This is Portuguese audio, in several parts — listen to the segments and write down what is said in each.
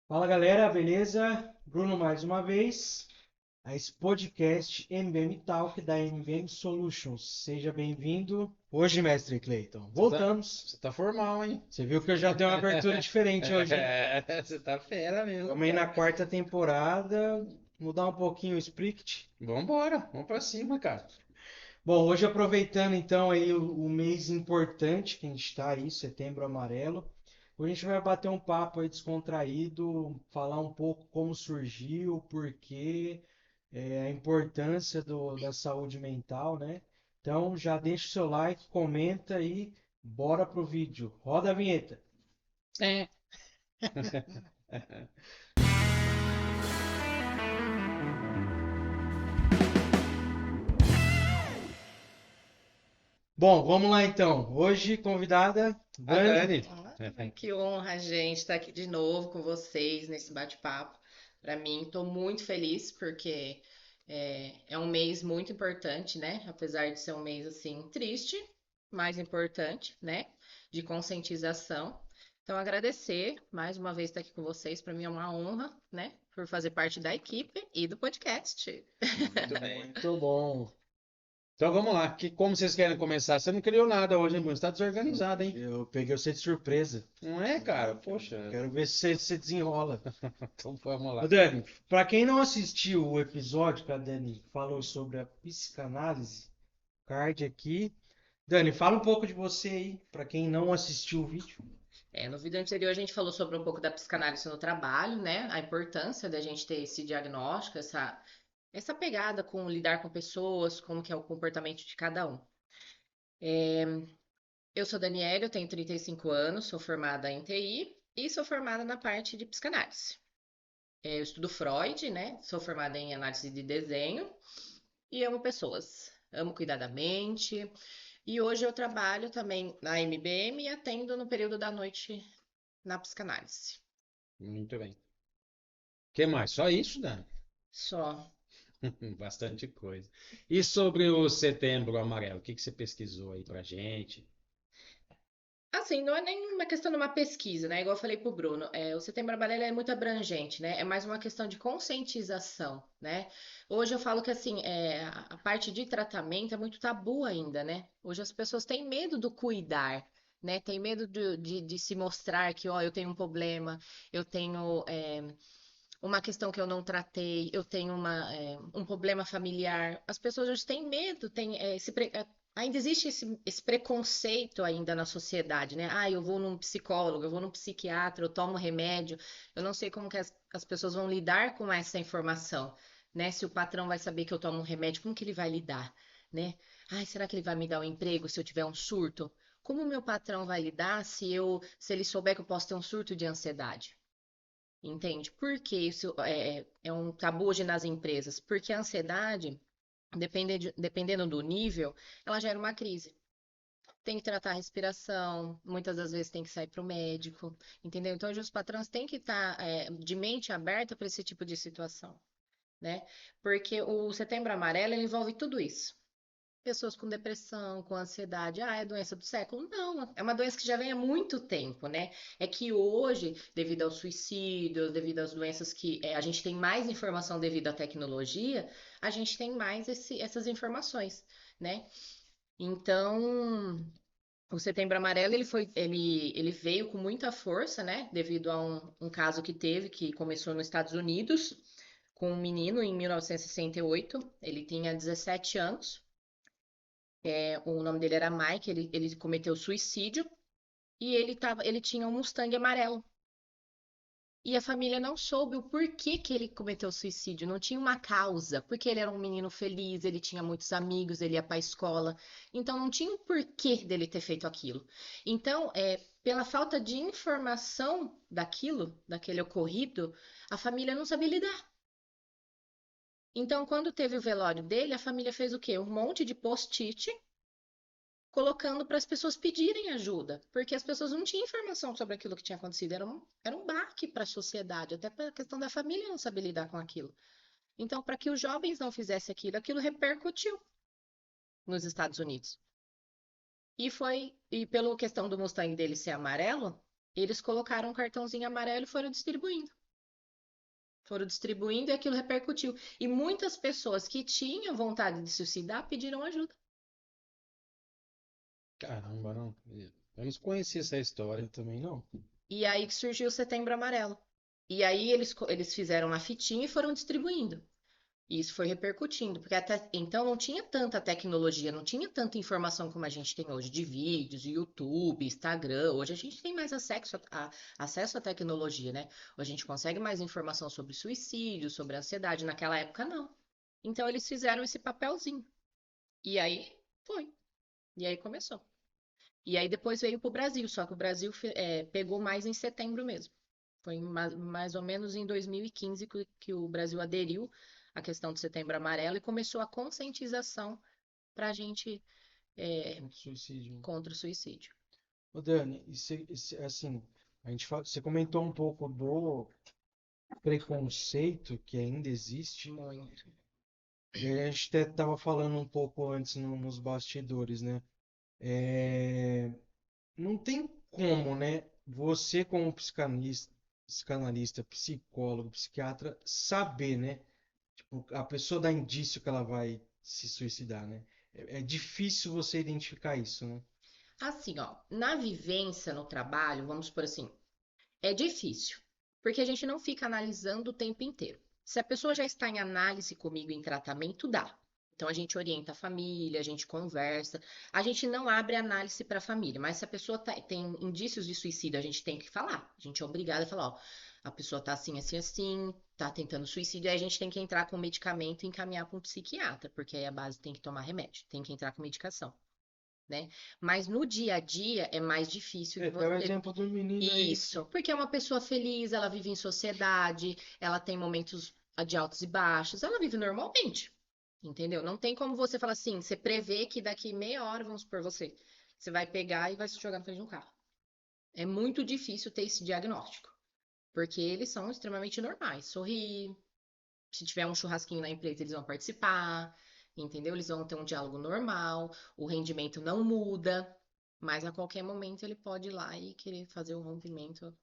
Fala galera, beleza? Bruno mais uma vez, a esse podcast MBM Talk da MBM Solutions. Seja bem-vindo. Hoje, mestre Clayton, Você tá, voltamos. você tá formal, hein? Você viu que eu já dei uma abertura diferente hoje, hein? Você tá fera mesmo, Vamos aí na cara. quarta temporada, mudar um pouquinho o script. Vambora, vamos pra cima, cara. Bom, hoje aproveitando então aí o mês importante que a gente está aí, Setembro Amarelo, hoje a gente vai bater um papo aí descontraído, falar um pouco como surgiu, por quê, a importância da saúde mental, né? Então já deixa o seu like, comenta aí, bora pro vídeo. Roda a vinheta. É. Bom, vamos lá então. Hoje convidada A Dani. Dani. Que honra, gente, estar aqui de novo com vocês nesse bate-papo. Para mim, estou muito feliz porque é um mês muito importante, né? Apesar de ser um mês assim triste, mais importante, né? De conscientização. Então, agradecer mais uma vez estar aqui com vocês. Para mim é uma honra, né? Por fazer parte da equipe e do podcast. Muito bem. Muito bom. Então vamos lá. Como vocês querem começar? Você não criou nada hoje, hein, Bruno? Você tá desorganizado, hein? Eu peguei você de surpresa. Não é, cara? Poxa. Quero ver se você desenrola. Então vamos Ô lá. Dani, para quem não assistiu o episódio que a Dani falou sobre a psicanálise, card aqui. Dani, fala um pouco de você aí, para quem não assistiu o vídeo. No vídeo anterior a gente falou sobre um pouco da psicanálise no trabalho, né? A importância da gente ter esse diagnóstico, essa pegada com lidar com pessoas, como que é o comportamento de cada um. Eu sou Daniela, eu tenho 35 anos, sou formada em TI e sou formada na parte de psicanálise. Eu estudo Freud, né? Sou formada em análise de desenho e amo pessoas. Amo cuidar da mente. E hoje eu trabalho também na MBM e atendo no período da noite na psicanálise. Muito bem. O que mais? Só isso, Dani? Só. Bastante coisa. E sobre o Setembro Amarelo, o que que você pesquisou aí pra gente? Assim, não é nem uma questão de uma pesquisa, né? Igual eu falei pro Bruno, o Setembro Amarelo é muito abrangente, né? É mais uma questão de conscientização, né? Hoje eu falo que, assim, a parte de tratamento é muito tabu ainda, né? Hoje as pessoas têm medo do cuidar, né? Tem medo de se mostrar que, ó, eu tenho um problema, eu tenho, uma questão que eu não tratei, eu tenho um problema familiar. As pessoas hoje têm medo, ainda existe esse preconceito ainda na sociedade, né? Ah, eu vou num psicólogo, eu vou num psiquiatra, eu tomo remédio. Eu não sei como que as pessoas vão lidar com essa informação, né? Se o patrão vai saber que eu tomo um remédio, como que ele vai lidar, né? Ai, será que ele vai me dar um emprego se eu tiver um surto? Como o meu patrão vai lidar se ele souber que eu posso ter um surto de ansiedade? Entende? Por que isso é um tabu hoje nas empresas? Porque a ansiedade, dependendo do nível, ela gera uma crise. Tem que tratar a respiração, muitas das vezes tem que sair para o médico, entendeu? Então, hoje os patrões têm que estar de mente aberta para esse tipo de situação, né? Porque o Setembro Amarelo ele envolve tudo isso. Pessoas com depressão, com ansiedade, é doença do século? Não, é uma doença que já vem há muito tempo, né? É que hoje, devido ao suicídio, devido às doenças que a gente tem mais informação devido à tecnologia, a gente tem mais essas informações, né? Então, o Setembro Amarelo ele veio com muita força, né? Devido a um caso que teve, que começou nos Estados Unidos, com um menino em 1968, ele tinha 17 anos. O nome dele era Mike, ele cometeu suicídio e ele tinha um Mustang amarelo. E a família não soube o porquê que ele cometeu suicídio, não tinha uma causa, porque ele era um menino feliz, ele tinha muitos amigos, ele ia para a escola, então não tinha o porquê dele ter feito aquilo. Então, pela falta de informação daquele ocorrido, a família não sabia lidar. Então, quando teve o velório dele, a família fez o quê? Um monte de post-it colocando para as pessoas pedirem ajuda, porque as pessoas não tinham informação sobre aquilo que tinha acontecido. Era um baque para a sociedade, até para a questão da família não saber lidar com aquilo. Então, para que os jovens não fizessem aquilo, aquilo repercutiu nos Estados Unidos. E pela questão do Mustang dele ser amarelo, eles colocaram um cartãozinho amarelo e foram distribuindo. Foram distribuindo e aquilo repercutiu. E muitas pessoas que tinham vontade de suicidar pediram ajuda. Caramba, não. Eu não conhecia essa história. Eu também não. E aí que surgiu o Setembro Amarelo. E aí eles fizeram uma fitinha e foram distribuindo. E isso foi repercutindo, porque até então não tinha tanta tecnologia, não tinha tanta informação como a gente tem hoje, de vídeos, YouTube, Instagram. Hoje a gente tem mais acesso à tecnologia, né? Hoje a gente consegue mais informação sobre suicídio, sobre ansiedade. Naquela época, não. Então eles fizeram esse papelzinho. E aí foi. E aí começou. E aí depois veio para o Brasil, só que o Brasil pegou mais em setembro mesmo. Foi mais ou menos em 2015 que o Brasil aderiu à questão do Setembro Amarelo e começou a conscientização para a gente Suicídio. contra o suicídio. Ô Dani, assim, você comentou um pouco do preconceito que ainda existe. Muito. E a gente até estava falando um pouco antes nos bastidores, né? É, não tem como, né? Você como psicanalista, psicólogo, psiquiatra, saber, né? Tipo, a pessoa dá indício que ela vai se suicidar, né? É difícil você identificar isso, né? Assim, ó, na vivência no trabalho, vamos por assim, é difícil, porque a gente não fica analisando o tempo inteiro. Se a pessoa já está em análise comigo em tratamento, dá. Então a gente orienta a família, a gente conversa, a gente não abre análise para a família, mas se a pessoa tem indícios de suicídio, a gente tem que falar. A gente é obrigado a falar, ó, a pessoa tá assim, assim, assim, tá tentando suicídio, aí a gente tem que entrar com medicamento e encaminhar para um psiquiatra, porque aí a base tem que tomar remédio, tem que entrar com medicação, né? Mas no dia a dia é mais difícil de Até o você. exemplo do menino aí. Isso, porque é uma pessoa feliz, ela vive em sociedade, ela tem momentos de altos e baixos, ela vive normalmente, entendeu? Não tem como você falar assim, você prevê que daqui meia hora, vamos supor você vai pegar e vai se jogar na frente de um carro. É muito difícil ter esse diagnóstico, porque eles são extremamente normais. Sorrir, se tiver um churrasquinho na empresa, eles vão participar, entendeu? Eles vão ter um diálogo normal, o rendimento não muda, mas a qualquer momento ele pode ir lá e querer fazer o rompimento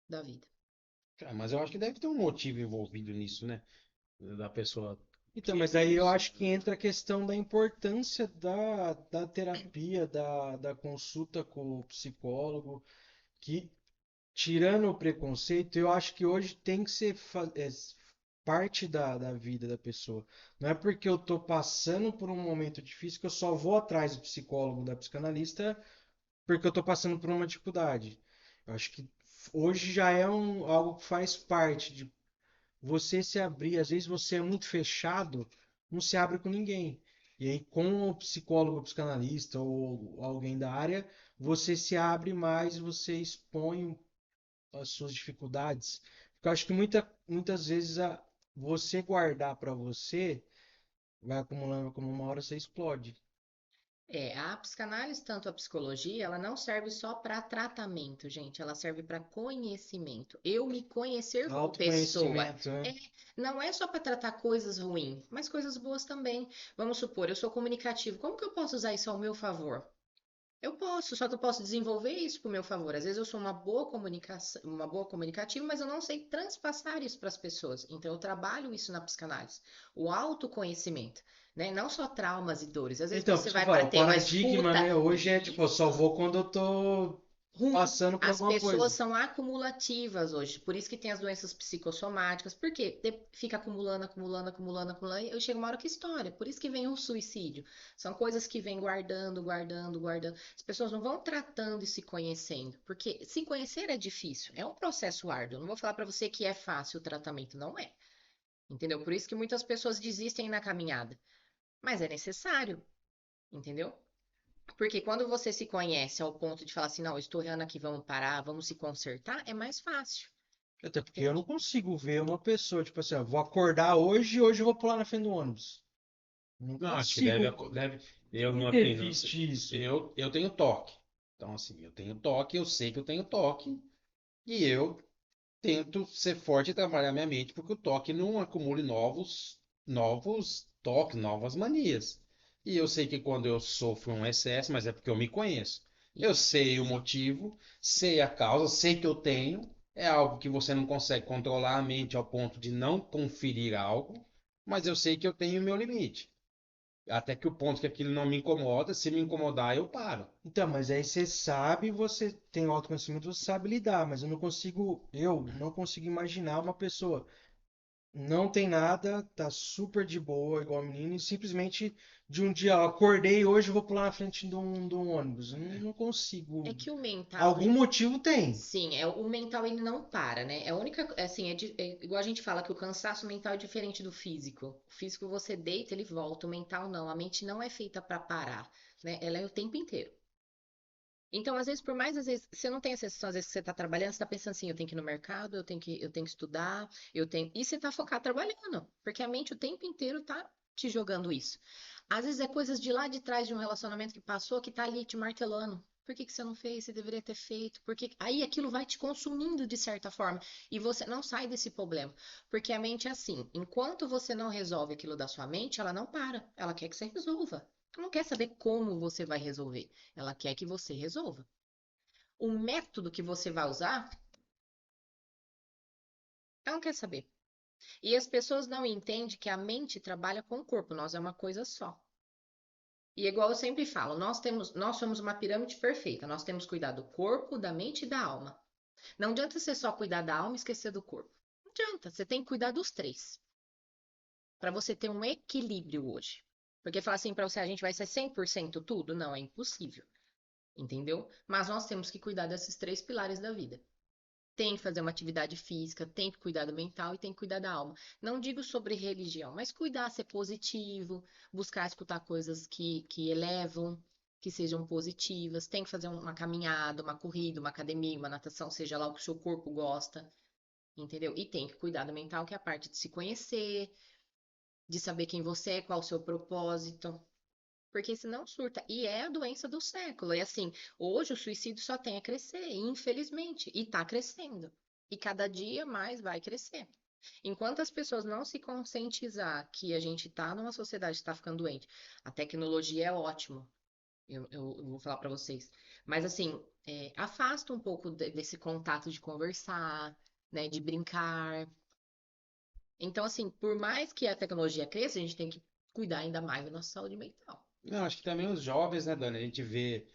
da vida. Cara, mas eu acho que deve ter um motivo envolvido nisso, né? Da pessoa. Então, Porque mas aí eu acho que entra a questão da importância da terapia, da consulta com o psicólogo, que, tirando o preconceito, eu acho que hoje tem que ser parte da vida da pessoa. Não é porque eu tô passando por um momento difícil que eu só vou atrás do psicólogo, da psicanalista, porque eu tô passando por uma dificuldade. Eu acho que hoje já é algo que faz parte de você se abrir. Às vezes você é muito fechado, não se abre com ninguém. E aí, com o psicólogo, o psicanalista ou alguém da área, você se abre mais, você expõe as suas dificuldades. Porque eu acho que muitas vezes você guardar para você vai acumulando, como uma hora você explode. A psicanálise, tanto a psicologia, ela não serve só para tratamento, gente, ela serve para conhecimento. Eu me conhecer como pessoa. Autoconhecimento, né? É, não é só para tratar coisas ruins, mas coisas boas também. Vamos supor, eu sou comunicativo, como que eu posso usar isso ao meu favor? Eu posso, só que eu posso desenvolver isso para o meu favor. Às vezes eu sou uma boa comunicação, uma boa comunicativa, mas eu não sei transpassar isso para as pessoas. Então eu trabalho isso na psicanálise, o autoconhecimento, né? Não só traumas e dores. Às vezes Então, por você isso que eu vai falo, para o ter uma paradigma, escuta né, hoje é tipo, eu só isso. vou quando eu tô passando por As alguma pessoas coisa. são acumulativas hoje, por isso que tem as doenças psicossomáticas, porque fica acumulando, acumulando, acumulando, acumulando, e chega uma hora que estoura. Por isso que vem o suicídio. São coisas que vêm guardando, guardando, guardando. As pessoas não vão tratando e se conhecendo, porque se conhecer é difícil, é um processo árduo. Eu não vou falar para você que é fácil o tratamento, não é. Entendeu? Por isso que muitas pessoas desistem na caminhada, mas é necessário, entendeu? Porque quando você se conhece ao ponto de falar assim, não, eu estou errando aqui, vamos parar, vamos se consertar, é mais fácil. Até porque eu não Entende? consigo ver uma pessoa, tipo assim, ó, vou acordar hoje e hoje eu vou pular na frente do ônibus. Não não, acho que consigo. eu não, assim, não sei. Existe isso. Eu tenho toque. Então, assim, eu tenho toque, eu sei que eu tenho toque, e eu tento ser forte e trabalhar minha mente porque o toque não acumule novos toques, novas manias. E eu sei que quando eu sofro um excesso, mas é porque eu me conheço. Eu Isso. sei o motivo, sei a causa, sei que eu tenho. É algo que você não consegue controlar a mente ao ponto de não conferir algo, mas eu sei que eu tenho o meu limite. Até que o ponto que aquilo não me incomoda, se me incomodar, eu paro. Então, mas aí você sabe, você tem o autoconhecimento, você sabe lidar, mas eu não consigo imaginar uma pessoa não tem nada, tá super de boa, igual a menina, e simplesmente de um dia, ó, acordei hoje, eu vou pular na frente de um ônibus. Eu não É consigo. que o mental, Algum motivo tem. sim, o mental ele não para, né? É a única, assim, é igual a gente fala que o cansaço mental é diferente do físico. O físico você deita, ele volta, o mental não. A mente não é feita para parar, né? Ela é o tempo inteiro. Então, às vezes, por mais, às vezes, você não tem a sensação, às vezes, que você está trabalhando, você está pensando assim, eu tenho que ir no mercado, eu tenho que estudar, eu tenho. E você está focado trabalhando, porque a mente o tempo inteiro tá te jogando isso. Às vezes é coisas de lá de trás de um relacionamento que passou, que tá ali te martelando. Por que que você não fez? Você deveria ter feito. Porque aí aquilo vai te consumindo de certa forma e você não sai desse problema, porque a mente é assim, enquanto você não resolve aquilo da sua mente, ela não para. Ela quer que você resolva. Ela não quer saber como você vai resolver. Ela quer que você resolva. O método que você vai usar, ela não quer saber. E as pessoas não entendem que a mente trabalha com o corpo, nós é uma coisa só. E igual eu sempre falo, nós somos uma pirâmide perfeita. Nós temos que cuidar do corpo, da mente e da alma. Não adianta você só cuidar da alma e esquecer do corpo. Não adianta, você tem que cuidar dos três, para você ter um equilíbrio hoje. Porque falar assim para você, a gente vai ser 100% tudo? Não, é impossível, entendeu? Mas nós temos que cuidar desses três pilares da vida. Tem que fazer uma atividade física, tem que cuidar do mental e tem que cuidar da alma. Não digo sobre religião, mas cuidar, ser positivo, buscar escutar coisas que elevam, que sejam positivas. Tem que fazer uma caminhada, uma corrida, uma academia, uma natação, seja lá o que o seu corpo gosta, entendeu? E tem que cuidar do mental, que é a parte de se conhecer, de saber quem você é, qual o seu propósito. Porque senão surta. E é a doença do século. E assim, hoje o suicídio só tem a crescer, infelizmente. E tá crescendo. E cada dia mais vai crescer. Enquanto as pessoas não se conscientizar que a gente tá numa sociedade que está ficando doente, a tecnologia é ótimo. Eu vou falar para vocês. Mas assim, afasta um pouco desse contato de conversar, né, de brincar. Então, assim, por mais que a tecnologia cresça, a gente tem que cuidar ainda mais da nossa saúde mental. Não, acho que também os jovens, né, Dani? A gente vê.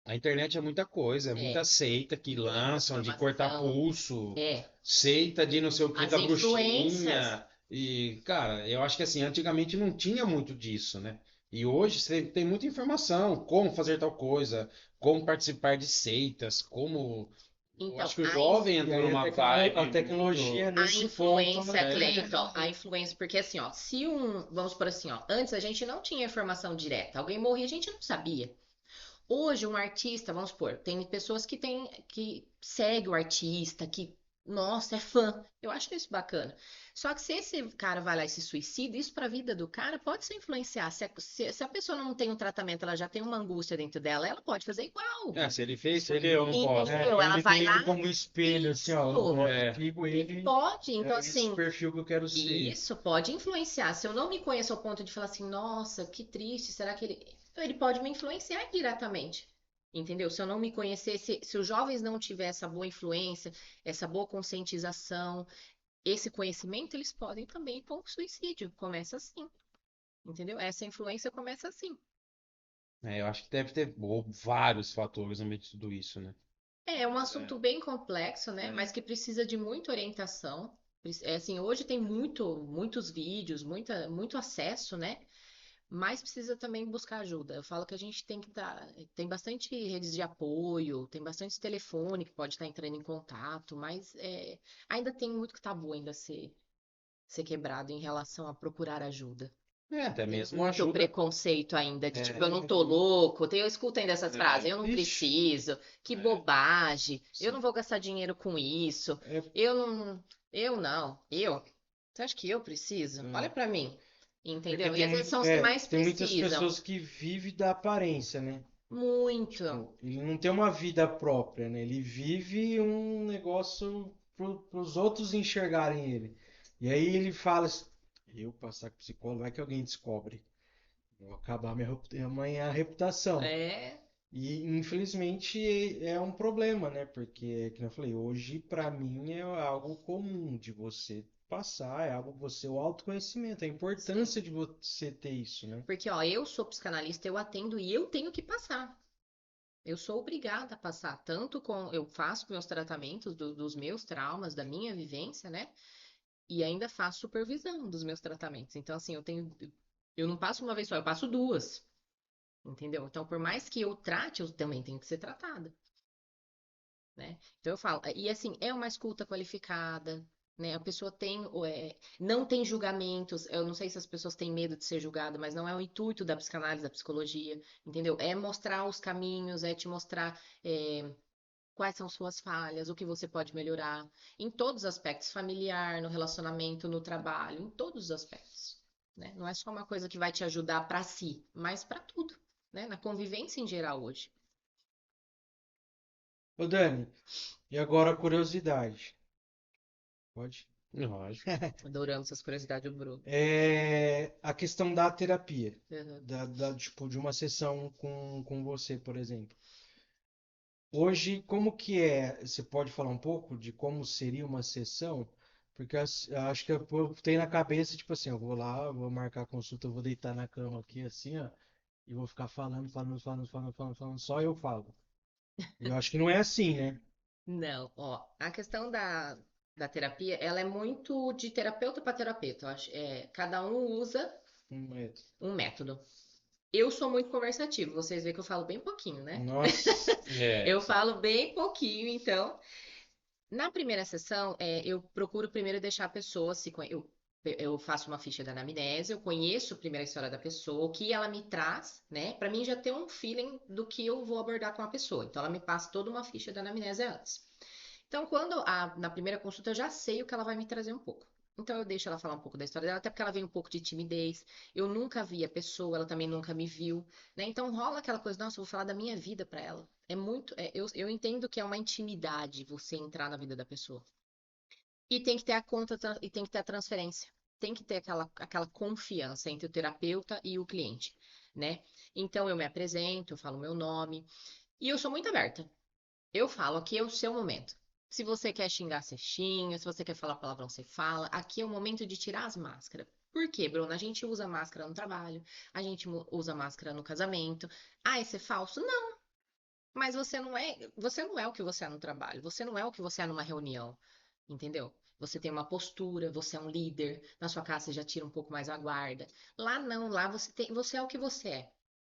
A internet é muita coisa, é muita É, seita que muita lançam de cortar informação. pulso, É, seita de não sei o que as da influências. bruxinha. E, cara, eu acho que assim, antigamente não tinha muito disso, né? E hoje você tem muita informação, como fazer tal coisa, como participar de seitas, como. Eu Então, acho que o jovem E entrou aí a, numa tecno- a vibe tecnologia muito. a nesse ponto, ela influência, tem. Cleiton, a influência, porque assim, ó, se vamos por assim, ó, antes a gente não tinha informação direta, alguém morria, a gente não sabia. Hoje, um artista, vamos supor, tem pessoas que segue o artista, que, nossa, é fã. Eu acho isso bacana. Só que se esse cara vai lá e se suicida, isso para a vida do cara pode se influenciar. Se a pessoa não tem um tratamento, ela já tem uma angústia dentro dela, ela pode fazer igual. É, se ele fez, se ele eu não posso. Entendeu? Ela Ele vai tem ele lá, como espelho, assim, ó. isso. Eu É, sigo Ele ele, pode. Então, é esse assim, perfil que eu quero ser. isso pode influenciar. Se eu não me conheço ao ponto de falar assim, nossa, que triste, será que ele. Então, ele pode me influenciar diretamente. Entendeu? Se eu não me conhecer, se os jovens não tiverem essa boa influência, essa boa conscientização, esse conhecimento, eles podem também ir para um suicídio. Começa assim. Entendeu? Essa influência começa assim. eu acho que deve ter vários fatores no meio de tudo isso, né? É um É. assunto bem complexo, né? Mas que precisa de muita orientação. É assim, hoje tem muitos vídeos, muito acesso, né? Mas precisa também buscar ajuda. Eu falo que a gente tem que estar. Tem bastante redes de apoio, tem bastante telefone que pode estar entrando em contato, mas ainda tem muito que tabu ainda a ser quebrado em relação a procurar ajuda. Até Tem mesmo muito ajuda. preconceito ainda, de tipo, eu não É, tô louco. Eu escuto ainda essas frases, é, eu não Vixe, preciso, que é, bobagem, eu não sim. vou gastar dinheiro com isso, é, eu não, eu não, eu. Você acha que eu preciso? Olha é, pra mim, porque entendeu? E às vezes são os que mais tem muitas precisam. pessoas que vivem da aparência, né? Muito. Tipo, ele não tem uma vida própria, né? Ele vive um negócio pros outros enxergarem ele. E aí ele fala assim, eu passar com psicólogo, vai que alguém descobre. Vou acabar minha reputação. É. E infelizmente é um problema, né? Porque, como eu falei, hoje pra mim é algo comum de você passar, é algo você, o autoconhecimento, a Sim. importância de você ter isso, né? Porque, ó, eu sou psicanalista, eu atendo e eu tenho que passar. Eu sou obrigada a passar, tanto com, eu faço meus tratamentos dos meus traumas, da minha vivência, né? E ainda faço supervisão dos meus tratamentos. Então, assim, eu não passo uma vez só, eu passo duas, entendeu? Então, por mais que eu trate, eu também tenho que ser tratada, né? Então, eu falo, e assim, é uma escuta qualificada, né? A pessoa tem, não tem julgamentos. Eu não sei se as pessoas têm medo de ser julgada, mas não é o intuito da psicanálise, da psicologia, entendeu? É mostrar os caminhos, é te mostrar. Quais são suas falhas, o que você pode melhorar, em todos os aspectos, familiar, no relacionamento, no trabalho, em todos os aspectos, né? Não é só uma coisa que vai te ajudar para si, mas para tudo, né? Na convivência em geral hoje. Ô Dani, e agora a curiosidade. Pode? Lógico. Adoramos essas curiosidades do Bruno. É a questão da terapia, Uhum. tipo, de uma sessão com você, por exemplo. Hoje, como que é? Você pode falar um pouco de como seria uma sessão? Porque eu acho que eu tenho na cabeça, tipo assim, eu vou lá, vou marcar a consulta, eu vou deitar na cama aqui, assim, ó, e vou ficar falando, só eu falo. Eu acho que não é assim, né? Não, ó, a questão da terapia, ela é muito de terapeuta para terapeuta. Eu acho, cada um usa É. um método. Eu sou muito conversativo, vocês veem que eu falo bem pouquinho, né? Nossa, É, Eu falo bem pouquinho, então. Na primeira sessão, eu procuro primeiro deixar a pessoa se eu faço uma ficha da anamnese, eu conheço primeiro a história da pessoa, o que ela me traz, né? Pra mim já ter um feeling do que eu vou abordar com a pessoa. Então ela me passa toda uma ficha da anamnese antes. Então, na primeira consulta eu já sei o que ela vai me trazer um pouco. Então eu deixo ela falar um pouco da história dela, até porque ela vem um pouco de timidez. Eu nunca vi a pessoa, ela também nunca me viu, né? Então rola aquela coisa, nossa, eu vou falar da minha vida pra ela. Eu entendo que é uma intimidade você entrar na vida da pessoa. E tem que ter a conta e tem que ter a transferência. Tem que ter aquela confiança entre o terapeuta e o cliente, né? Então eu me apresento, eu falo meu nome e eu sou muito aberta. Eu falo, aqui é o seu momento. Se você quer xingar, você xinga. Se você quer falar palavrão, você fala. Aqui é o momento de tirar as máscaras. Por quê, Bruna? A gente usa máscara no trabalho, a gente usa máscara no casamento. Ah, esse é falso? Não, mas você não é o que você é no trabalho, você não é o que você é numa reunião, entendeu? Você tem uma postura, você é um líder, na sua casa você já tira um pouco mais a guarda. Lá não, lá você é o que você é.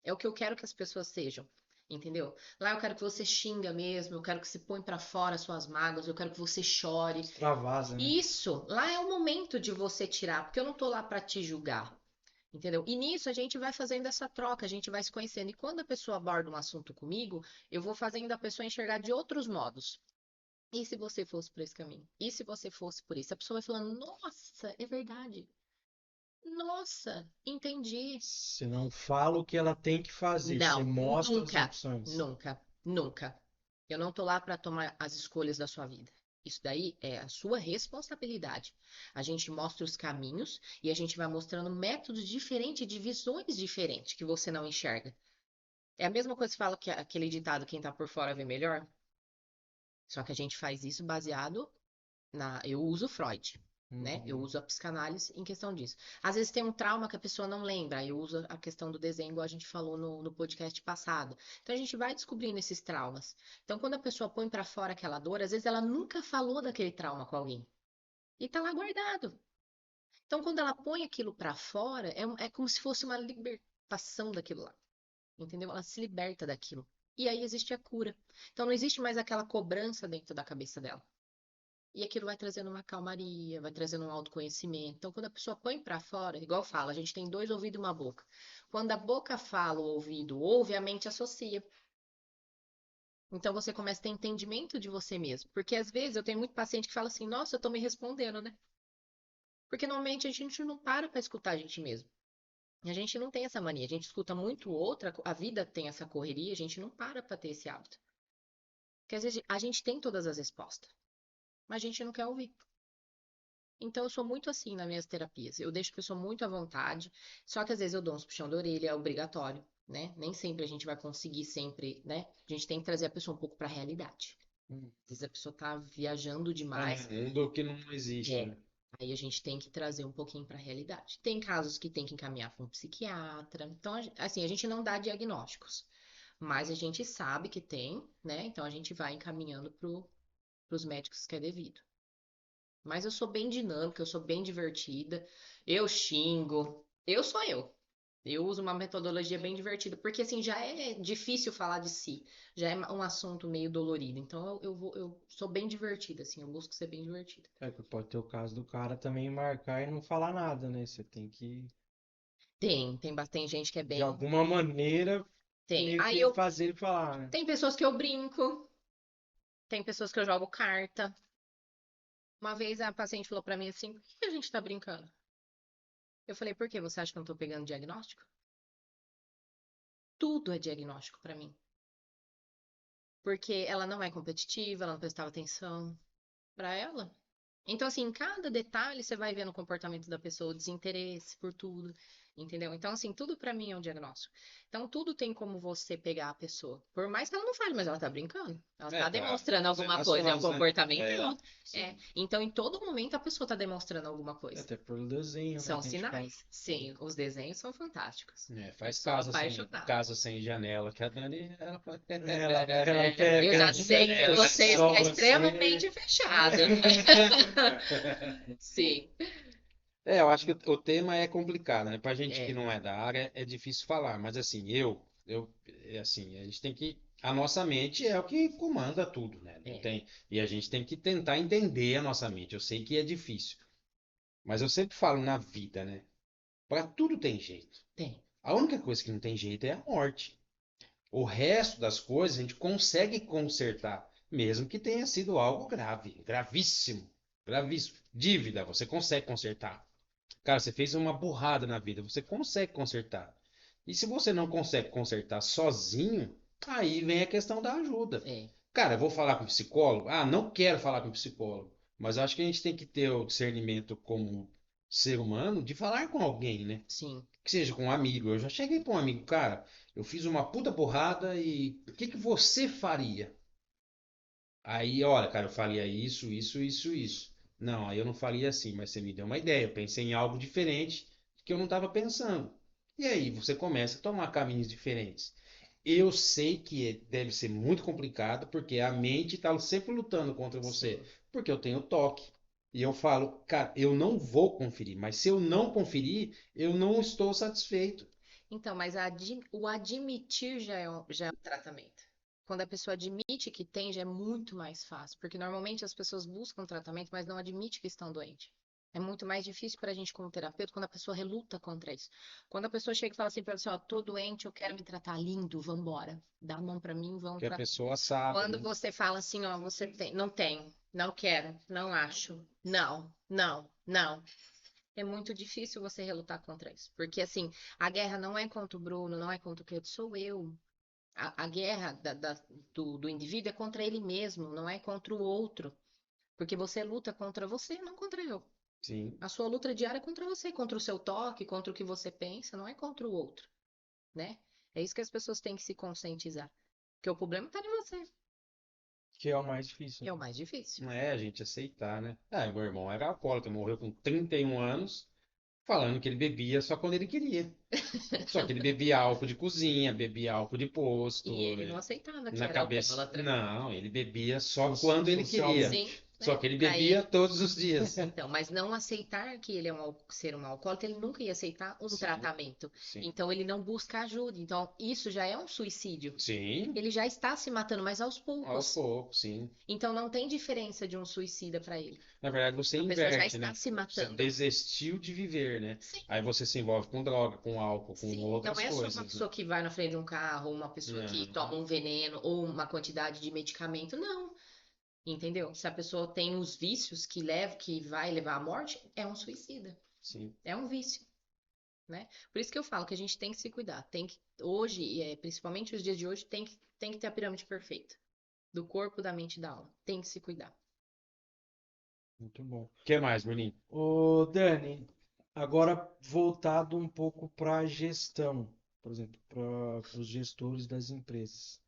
É o que eu quero que as pessoas sejam. Entendeu? Lá eu quero que você xinga mesmo, eu quero que você põe pra fora as suas mágoas, eu quero que você chore. extravasa, né? Isso, lá é o momento de você tirar, porque eu não tô lá pra te julgar. Entendeu? E nisso a gente vai fazendo essa troca, a gente vai se conhecendo. E quando a pessoa aborda um assunto comigo, eu vou fazendo a pessoa enxergar de outros modos. E se você fosse por esse caminho? E se você fosse por isso? A pessoa vai falando: Nossa, é verdade. Nossa, entendi. Você não fala o que ela tem que fazer, você Não, mostra as nunca, opções. nunca, nunca. Eu não tô lá para tomar as escolhas da sua vida. Isso daí é a sua responsabilidade. A gente mostra os caminhos e a gente vai mostrando métodos diferentes, de visões diferentes que você não enxerga. É a mesma coisa que fala que aquele ditado, quem tá por fora vê melhor. Só que a gente faz isso baseado eu uso Freud, né? Eu Uhum. uso a psicanálise em questão disso. Às vezes tem um trauma que a pessoa não lembra, aí eu uso a questão do desenho, igual a gente falou no podcast passado. Então a gente vai descobrindo esses traumas. Então quando a pessoa põe pra fora aquela dor, às vezes ela nunca falou daquele trauma com alguém. E tá lá guardado. Então quando ela põe aquilo pra fora, é como se fosse uma libertação daquilo lá. Entendeu? Ela se liberta daquilo. E aí existe a cura. Então não existe mais aquela cobrança dentro da cabeça dela. E aquilo vai trazendo uma calmaria, vai trazendo um autoconhecimento. Então, quando a pessoa põe pra fora, igual fala, a gente tem dois ouvidos e uma boca. Quando a boca fala, o ouvido ouve, a mente associa. Então, você começa a ter entendimento de você mesmo. Porque às vezes eu tenho muito paciente que fala assim: Nossa, eu tô me respondendo, né? Porque normalmente a gente não para pra escutar a gente mesmo. E a gente não tem essa mania. A gente escuta muito outra, a vida tem essa correria, a gente não para pra ter esse hábito. Porque às vezes a gente tem todas as respostas, mas a gente não quer ouvir. Então, eu sou muito assim nas minhas terapias. Eu deixo a pessoa muito à vontade. Só que às vezes eu dou uns puxão de orelha, é obrigatório. né? Nem sempre a gente vai conseguir sempre, né? A gente tem que trazer a pessoa um pouco para a realidade. Às vezes a pessoa tá viajando Tá demais. num mundo que não existe, É. né? Aí a gente tem que trazer um pouquinho para a realidade. Tem casos que tem que encaminhar para um psiquiatra. Então, assim, a gente não dá diagnósticos, mas a gente sabe que tem, né? Então a gente vai encaminhando para os médicos que é devido. Mas eu sou bem dinâmica, eu sou bem divertida, eu xingo, eu sou eu. Eu uso uma metodologia bem divertida, porque assim já é difícil falar de si, já é um assunto meio dolorido. Então eu sou bem divertida, assim, eu busco ser bem divertida. É que pode ter o caso do cara também marcar e não falar nada, né? Você tem que, Tem bastante gente que é de bem. alguma maneira, Tem. meio Aí que eu. fazer ele falar, né? Tem pessoas que eu brinco, tem pessoas que eu jogo carta. Uma vez a paciente falou pra mim assim: por que a gente tá brincando? Eu falei: por quê? Você acha que eu não tô pegando diagnóstico? Tudo é diagnóstico pra mim. Porque ela não é competitiva, ela não prestava atenção pra ela. Então, assim, em cada detalhe você vai vendo o comportamento da pessoa, o desinteresse por tudo, entendeu? Então, assim, tudo pra mim é um diagnóstico. Então, tudo tem como você pegar a pessoa. Por mais que ela não fale, mas ela tá brincando. Ela É, tá tá demonstrando fazendo alguma coisa, é um ações, né? comportamento É, dela. É. sim. Então, em todo momento, a pessoa tá demonstrando alguma coisa. Até pelo desenho, né, São que a gente fala. sinais. Sim, os desenhos são fantásticos. É, Eu faz sou apaixonada. casa sem janela, que a Dani, ela, Ela É, quer eu já grande sei que janela, vocês que só é você. extremamente fechado. Sim, É, eu acho que o tema é complicado, né? Pra gente que é, não é da área, é difícil falar, mas assim, assim, a gente tem que, a nossa mente é o que comanda tudo, né? Não é, tem, e a gente tem que tentar entender a nossa mente. Eu sei que é difícil, mas eu sempre falo na vida, né? Pra tudo tem jeito. tem. A única coisa que não tem jeito é a morte. O resto das coisas a gente consegue consertar, mesmo que tenha sido algo grave, gravíssimo, gravíssimo. Dívida, você consegue consertar. Cara, você fez uma burrada na vida, você consegue consertar. E se você não consegue consertar sozinho, aí vem a questão da ajuda. É, Cara, eu vou falar com psicólogo? Ah, não quero falar com psicólogo. Mas eu acho que a gente tem que ter o discernimento como ser humano de falar com alguém, né? sim. Que seja com um amigo. Eu já cheguei para um amigo, cara, eu fiz uma puta burrada e o que que você faria? Aí, olha, cara, eu faria isso, isso, isso, isso. Não, aí eu não faria assim, mas você me deu uma ideia. Eu pensei em algo diferente que eu não estava pensando. E aí você começa a tomar caminhos diferentes. Eu sei que deve ser muito complicado, porque a mente está sempre lutando contra você. Sim. Porque eu tenho toque. E eu falo, cara, eu não vou conferir, mas se eu não conferir, eu não estou satisfeito. Então, mas o admitir já é um tratamento. Quando a pessoa admite que tem, já é muito mais fácil, porque normalmente as pessoas buscam tratamento, mas não admitem que estão doentes. É muito mais difícil para a gente, como terapeuta, quando a pessoa reluta contra isso. Quando a pessoa chega e fala assim para você, ó, tô doente, eu quero me tratar lindo, vambora. Dá a mão para mim, vamos Que a tratar. pessoa sabe, Quando né? você fala assim, ó, você tem, não tenho, não quero, não acho, não, não, não. É muito difícil você relutar contra isso. Porque, assim, a guerra não é contra o Bruno, não é contra o Cleiton, sou eu. A guerra do indivíduo é contra ele mesmo, não é contra o outro. Porque você luta contra você, não contra eu. Sim. A sua luta diária é contra você, contra o seu toque, contra o que você pensa, não é contra o outro, né? É isso que as pessoas têm que se conscientizar. Porque o problema tá em você. Que é o mais difícil. É o mais difícil. Não é a gente aceitar, né? Ah, meu irmão era alcoólatra, morreu com 31 anos, falando que ele bebia só quando ele queria. Só que ele bebia álcool de cozinha, bebia álcool de posto, E ele não aceitava que na era cabeça. alcoólatra. Não, ele bebia só quando ele queria. Sim, Socialmente. Só né? que ele Para bebia ele. todos os dias. Então, mas não aceitar que ele é ser um alcoólatra, ele nunca ia aceitar um Sim, tratamento. sim. Então, ele não busca ajuda. Então, isso já é um suicídio. Sim, Ele já está se matando, mas aos aos poucos. poucos, sim. Então, não tem diferença de um suicida para ele. Na verdade, você A pessoa já inverte, está né? se Você matando. desistiu de viver, né? Sim, Aí você se envolve com droga, com álcool, com sim. Não outras é só uma coisas, né? pessoa que vai na frente de um carro, ou uma pessoa que toma Não, um veneno, ou uma quantidade de medicamento. Não. Entendeu? Se a pessoa tem os vícios que vai levar à morte, é um suicida. sim. É um vício. Né? Por isso que eu falo que a gente tem que se cuidar. Tem que, hoje, e principalmente os dias de hoje, tem que ter a pirâmide perfeita. Do corpo, da mente e da alma. Tem que se cuidar. Muito bom. O que mais, Bruninho? Ô, Dani, agora voltado um pouco para a gestão. por exemplo, para os gestores das empresas.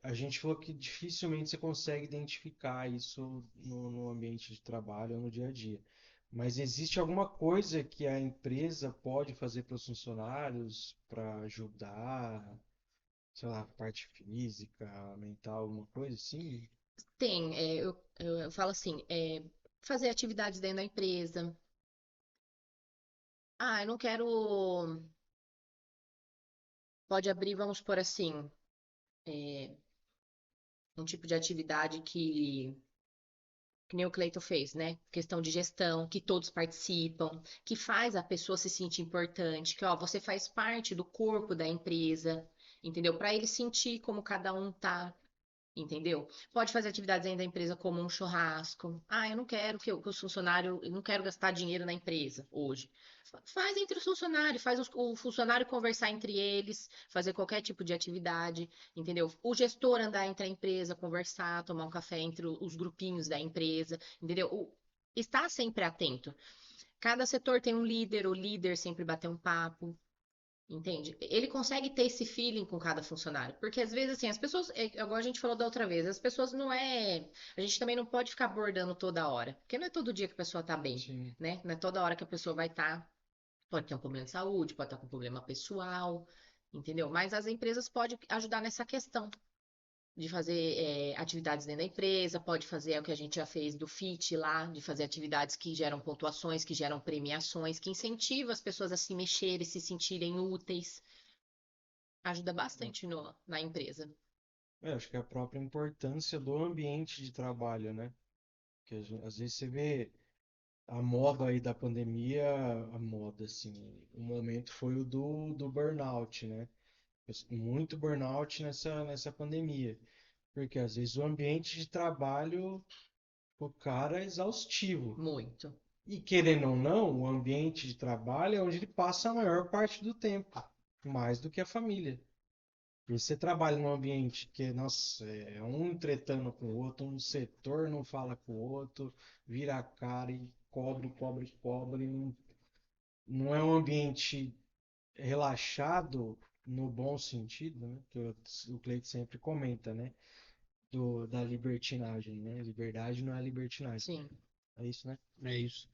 A gente falou que dificilmente você consegue identificar isso no ambiente de trabalho ou no dia a dia. Mas existe alguma coisa que a empresa pode fazer para os funcionários para ajudar, sei lá, parte física, mental, alguma coisa assim? Tem, eu falo assim, fazer atividades dentro da empresa. Ah, eu não quero. Pode abrir, vamos por assim, é, um tipo de atividade que nem o Cleiton fez, né? Questão de gestão, que todos participam, que faz a pessoa se sentir importante, que ó, você faz parte do corpo da empresa, entendeu? Para ele sentir como cada um tá. Entendeu? Pode fazer atividades dentro da empresa como um churrasco. Ah, eu não quero que os funcionários, eu não quero gastar dinheiro na empresa hoje. Faz entre os funcionários, faz o funcionário conversar entre eles, fazer qualquer tipo de atividade, entendeu? O gestor andar entre a empresa, conversar, tomar um café entre os grupinhos da empresa, entendeu? Estar sempre atento. Cada setor tem um líder, o líder sempre bater um papo, entende? Ele consegue ter esse feeling com cada funcionário. Porque às vezes, assim, as pessoas, igual a gente falou da outra vez, as pessoas não é. A gente também não pode ficar abordando toda hora. Porque não é todo dia que a pessoa tá bem, Sim. né? Não é toda hora que a pessoa vai estar. Pode ter um problema de saúde, pode estar com um problema pessoal, entendeu? Mas as empresas podem ajudar nessa questão de fazer atividades dentro da empresa, pode fazer o que a gente já fez do FIT lá, de fazer atividades que geram pontuações, que geram premiações, que incentivam as pessoas a se mexerem, se sentirem úteis. Ajuda bastante na empresa. Acho que é a própria importância do ambiente de trabalho, né? Que às vezes você vê a moda aí da pandemia, a moda, assim, o momento foi o do burnout, né? Muito burnout nessa pandemia. Porque às vezes o ambiente de trabalho, o cara é exaustivo. Muito. E querendo ou não, o ambiente de trabalho é onde ele passa a maior parte do tempo, mais do que a família. E você trabalha num ambiente que, nossa, é um tretando com o outro, um setor não fala com o outro, vira a cara e cobre, cobre, cobre. Não é um ambiente relaxado no bom sentido, né? Que o Cleiton sempre comenta, né? Da libertinagem, né? Liberdade não é libertinagem. Sim. É isso, né? É isso.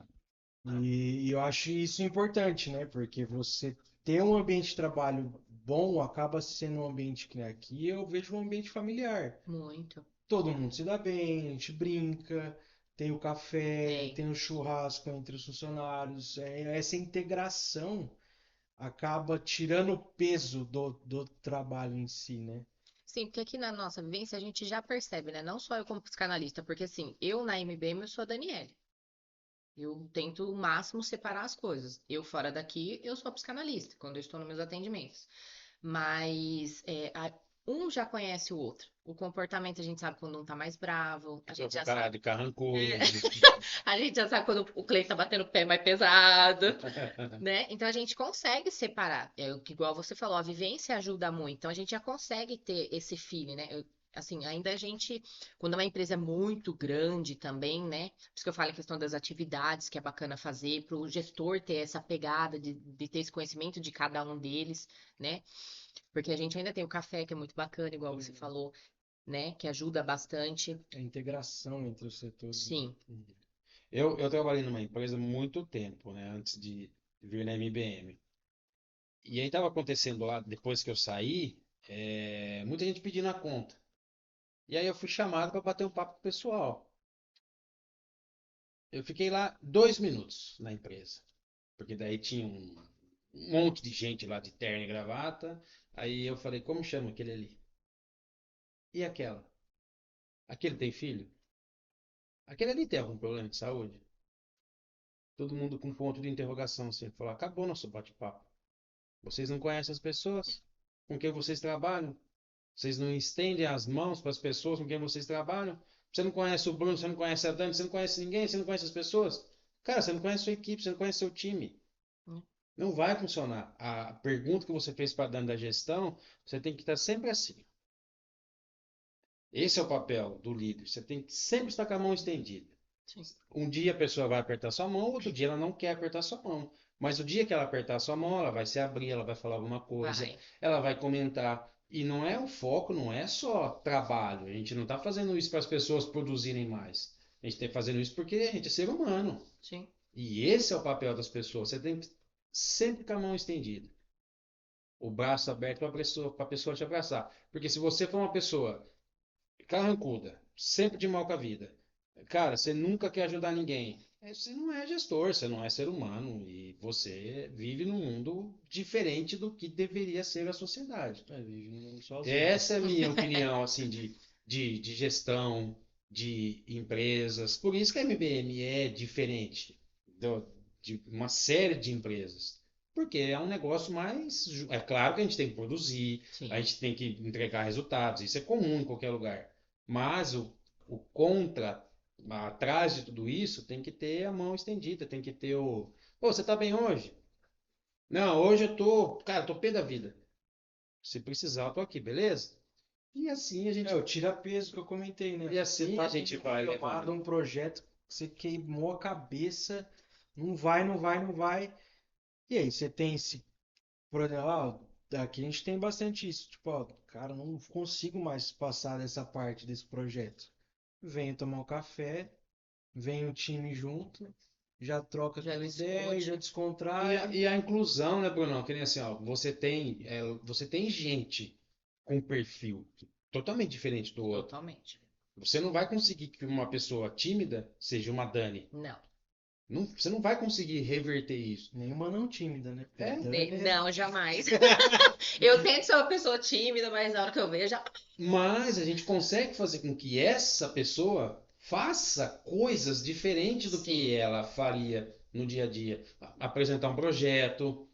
E eu acho isso importante, né? Porque você ter um ambiente de trabalho bom acaba sendo um ambiente que nem aqui, eu vejo um ambiente familiar. Muito. Todo mundo se dá bem, a gente brinca, tem o café, Tem. tem o churrasco entre os funcionários. Essa integração acaba tirando o peso do trabalho em si, né? Sim, porque aqui na nossa vivência a gente já percebe, né? Não só eu como psicanalista, porque assim, eu na MBM eu sou a Daniele. Eu tento o máximo separar as coisas. Eu fora daqui, eu sou a psicanalista, quando eu estou nos meus atendimentos. Mas um já conhece o outro. O comportamento a gente sabe quando um tá mais bravo, a Só gente com já cara sabe. de carrancudo. A gente já sabe quando o Cleiton tá batendo o pé mais pesado, né? Então a gente consegue separar. É o que igual você falou, a vivência ajuda muito. Então a gente já consegue ter esse feeling, né? Assim, ainda a gente, quando é uma empresa é muito grande também, né? Por isso que eu falo a questão das atividades que é bacana fazer, para o gestor ter essa pegada de ter esse conhecimento de cada um deles, né? Porque a gente ainda tem o café, que é muito bacana, igual você falou, né? Que ajuda bastante. A integração entre os setores, né? Sim, Eu trabalhei numa empresa há muito tempo, né? Antes de vir na MBM. E aí estava acontecendo lá, depois que eu saí, muita gente pedindo a conta. E aí eu fui chamado para bater um papo com o pessoal. Eu fiquei lá 2 minutos na empresa. Porque daí tinha um monte de gente lá de terno e gravata. Aí eu falei, como chama aquele ali? E aquela? Aquele tem filho? Aquele ali tem algum problema de saúde? Todo mundo com ponto de interrogação, assim. Falou, acabou nosso bate-papo. Vocês não conhecem as pessoas com quem vocês trabalham. Vocês não estendem as mãos para as pessoas com quem vocês trabalham. Você não conhece o Bruno, você não conhece a Dani, você não conhece ninguém, você não conhece as pessoas. Cara, você não conhece a sua equipe, você não conhece seu time. Não vai funcionar. A pergunta que você fez para a Dani da gestão, você tem que estar sempre assim. Esse é o papel do líder. Você tem que sempre estar com a mão estendida. sim. Um dia a pessoa vai apertar sua mão, outro dia ela não quer apertar sua mão. Mas o dia que ela apertar a sua mão, ela vai se abrir, ela vai falar alguma coisa, Vai. ela vai comentar. E não é o foco, não é só trabalho. A gente não está fazendo isso para as pessoas produzirem mais. A gente está fazendo isso porque a gente é ser humano. Sim. E esse é o papel das pessoas. Você tem que sempre com a mão estendida, o braço aberto para a pessoa te abraçar. Porque se você for uma pessoa carrancuda, sempre de mal com a vida, cara, você nunca quer ajudar ninguém. Você não é gestor, você não é ser humano e você vive num mundo diferente do que deveria ser a sociedade. Vive no mundo sozinho. Essa é a minha opinião, assim, de gestão, de empresas. Por isso que a MBM é diferente de uma série de empresas. Porque é um negócio mais. É claro que a gente tem que produzir, a Sim. gente tem que entregar resultados, isso é comum em qualquer lugar. Mas o contra, atrás de tudo isso, tem que ter a mão estendida, tem que ter o. Pô, você tá bem hoje? Não, hoje eu tô. Cara, tô pé da vida. Se precisar, eu tô aqui, beleza? E assim a É, gente, o tira-peso que eu comentei, né? e Você assim a tá gente tendo que vai filmar de levando. um projeto que você queimou a cabeça, não vai, não vai, não vai. E aí, você tem esse, por exemplo, aqui a gente tem bastante isso, tipo, ó, cara, não consigo mais passar dessa parte desse projeto. Venho tomar um café, vem o time junto, já troca Já aquela ideia, já discute. descontrai. E a inclusão, né, Brunão? Que nem assim, ó, você tem gente com perfil totalmente diferente do outro. Totalmente. Você não vai conseguir que uma pessoa tímida seja uma Dani. Não. Não, você não vai conseguir reverter isso. Nenhuma não tímida, né? Porque a É, Dani Não, jamais. Eu tento ser uma pessoa tímida, mas na hora que eu vejo, já. mas a gente consegue fazer com que essa pessoa faça coisas diferentes do que Sim. ela faria no dia a dia. Apresentar um projeto,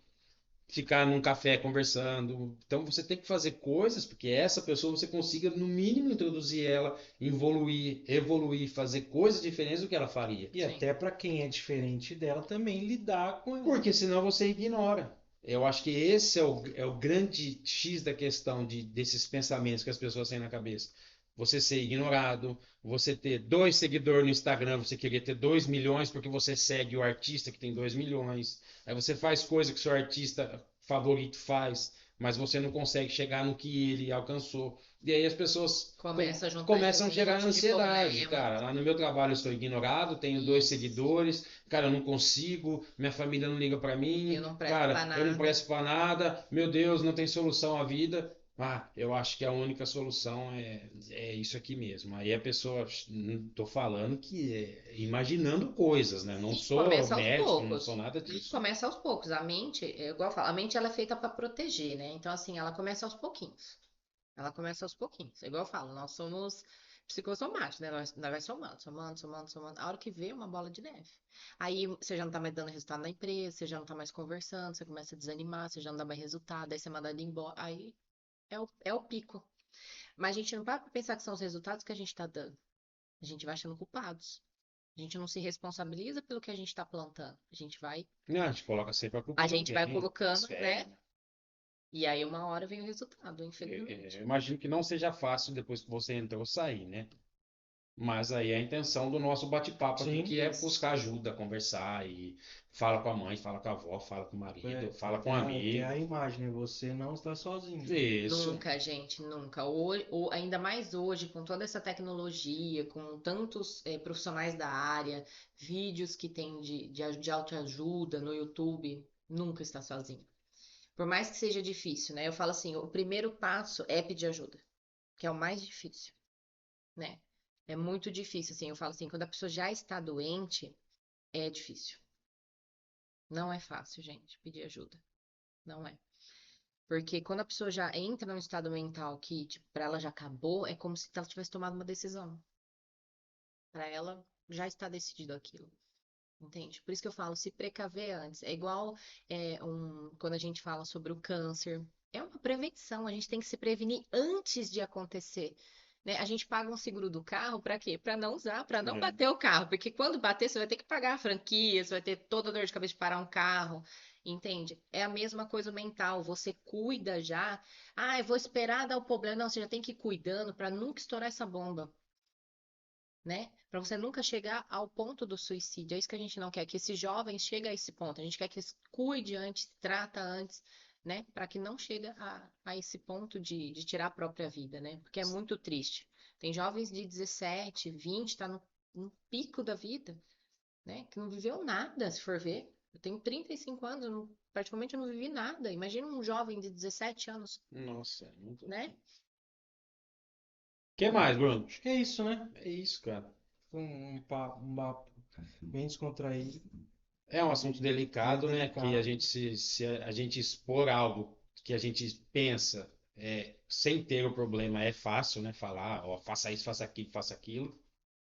ficar num café conversando. Então você tem que fazer coisas porque essa pessoa você consiga, no mínimo, introduzir ela, evoluir, fazer coisas diferentes do que ela faria. e Sim. até para quem é diferente dela também lidar com ela. Porque senão você ignora. Eu acho que esse é o grande X da questão desses pensamentos que as pessoas têm na cabeça. Você ser ignorado, você ter 2 seguidores no Instagram, você querer ter 2 milhões porque você segue o artista que tem 2 milhões. Aí você faz coisa que o seu artista favorito faz, mas você não consegue chegar no que ele alcançou. E aí as pessoas Começa a juntar começam a esse gerar monte de ansiedade, problema. cara. Lá no meu trabalho eu sou ignorado, tenho dois Isso. seguidores, cara, eu não consigo, minha família não liga pra Eu mim, não presto pra cara, eu não nada. presto pra nada, meu Deus, não tem solução à vida. Ah, eu acho que a única solução é isso aqui mesmo. Aí a pessoa, tô falando que imaginando coisas, né? Não E sou começa aos médico, não sou poucos. nada E disso. começa aos poucos. A mente, é igual eu falo, a mente ela é feita para proteger, né? Então, assim, ela começa aos pouquinhos. Ela começa aos pouquinhos. É igual eu falo, nós somos psicossomáticos, né? Nós vai somando, somando, somando, somando. A hora que vê, uma bola de neve. Aí você já não tá mais dando resultado na empresa, você já não tá mais conversando, você começa a desanimar, você já não dá mais resultado, aí você é mandado embora. Aí é o pico. Mas a gente não para pra pensar que são os resultados que a gente tá dando. A gente vai achando culpados. A gente não se responsabiliza pelo que a gente está plantando. Não, a gente coloca sempre a culpa A em gente vai alguém. colocando, Sério. né? E aí uma hora vem o resultado, infelizmente. Eu imagino que não seja fácil depois que você entrou sair, né? Mas aí a intenção do nosso bate-papo aqui, Sim, que é Isso. buscar ajuda, conversar e fala com a mãe, fala com a avó, fala com o marido, fala com um até a amigo. imagem, né? Você não está sozinho. Isso. Nunca, gente, nunca. Ou ainda mais hoje, com toda essa tecnologia, com tantos profissionais da área, vídeos que tem de autoajuda no YouTube, nunca está sozinho. Por mais que seja difícil, né? Eu falo assim, o primeiro passo é pedir ajuda, que é o mais difícil, né? É muito difícil, assim. Eu falo assim, quando a pessoa já está doente, é difícil. Não é fácil, gente, pedir ajuda. Não é. Porque quando a pessoa já entra num estado mental que, tipo, pra ela já acabou, é como se ela tivesse tomado uma decisão. Pra ela já está decidido aquilo. Entende? Por isso que eu falo, se precaver antes. É igual quando a gente fala sobre o câncer. É uma prevenção, a gente tem que se prevenir antes de acontecer. Né? A gente paga um seguro do carro para quê? Para não usar, para não É. bater o carro. Porque quando bater, você vai ter que pagar a franquia, você vai ter toda a dor de cabeça de parar um carro. Entende? É a mesma coisa mental. Você cuida já. Ah, eu vou esperar dar o problema. Não, você já tem que ir cuidando para nunca estourar essa bomba. né? Para você nunca chegar ao ponto do suicídio. É isso que a gente não quer, que esses jovens cheguem a esse ponto. A gente quer que eles cuide antes, trata antes, né? Para que não chegue a esse ponto de tirar a própria vida, né? Porque é muito triste. Tem jovens de 17, 20, tá no pico da vida, né? Que não viveu nada, se for ver. Eu tenho 35 anos, praticamente eu não vivi nada. Imagina um jovem de 17 anos, Nossa, né? que mais, Bruno? Acho que é isso, né? É isso, cara. Um papo bem descontraído, É um assunto delicado, né? Que a delicado. gente se a gente expor algo que a gente pensa sem ter o problema é fácil, né? Falar, ó, faça isso, faça aquilo, faça aquilo.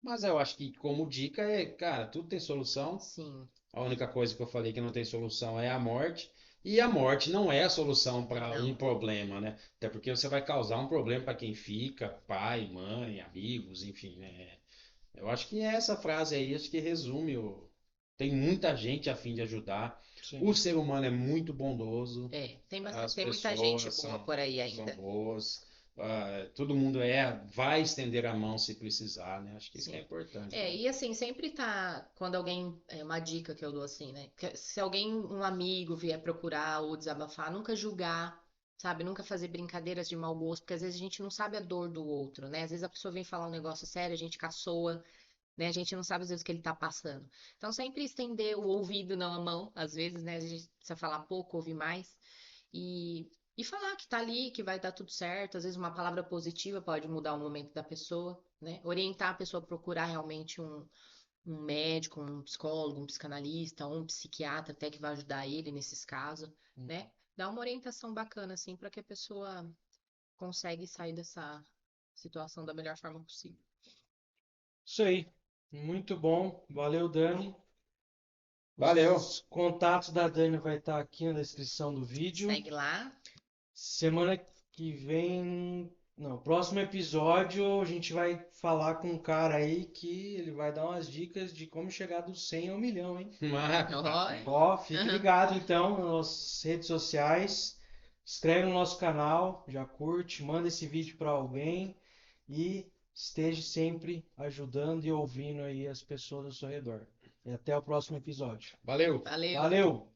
Mas eu acho que como dica cara, tudo tem solução. Sim, A única coisa que eu falei que não tem solução é a morte. E a morte não é a solução para um não. problema, né? Até porque você vai causar um problema para quem fica, pai, mãe, amigos, enfim, né? Eu acho que essa frase aí, acho que resume Tem muita gente a fim de ajudar. O Sim. ser humano é muito bondoso. Tem As tem muita gente pessoas boa por aí são ainda. boas. Todo mundo vai estender a mão se precisar, né? Acho que isso que é Sim. importante, É, né? e assim, sempre tá, quando alguém, uma dica que eu dou assim, né? Se alguém, um amigo vier procurar ou desabafar, nunca julgar, sabe? Nunca fazer brincadeiras de mau gosto, porque às vezes a gente não sabe a dor do outro, né? Às vezes a pessoa vem falar um negócio sério, a gente caçoa, né? A gente não sabe às vezes o que ele tá passando. Então sempre estender o ouvido, não a mão, às vezes, né? A gente precisa falar pouco, ouvir mais. E falar que tá ali, que vai dar tudo certo. Às vezes uma palavra positiva pode mudar o momento da pessoa, né? Orientar a pessoa a procurar realmente um médico, um psicólogo, um psicanalista, um psiquiatra até que vai ajudar ele nesses casos, né? Dar uma orientação bacana assim para que a pessoa consiga sair dessa situação da melhor forma possível. Isso aí. Muito bom. Valeu, Dani. Valeu! Os contatos da Dani vai estar aqui na descrição do vídeo. Segue lá. Semana que vem, não, próximo episódio a gente vai falar com um cara aí que ele vai dar umas dicas de como chegar do 100 ao milhão, hein? Oi. Ó, fique ligado então nas nossas redes sociais, inscreve no nosso canal, já curte, manda esse vídeo para alguém e esteja sempre ajudando e ouvindo aí as pessoas ao seu redor. E até o próximo episódio. Valeu! Valeu. Valeu!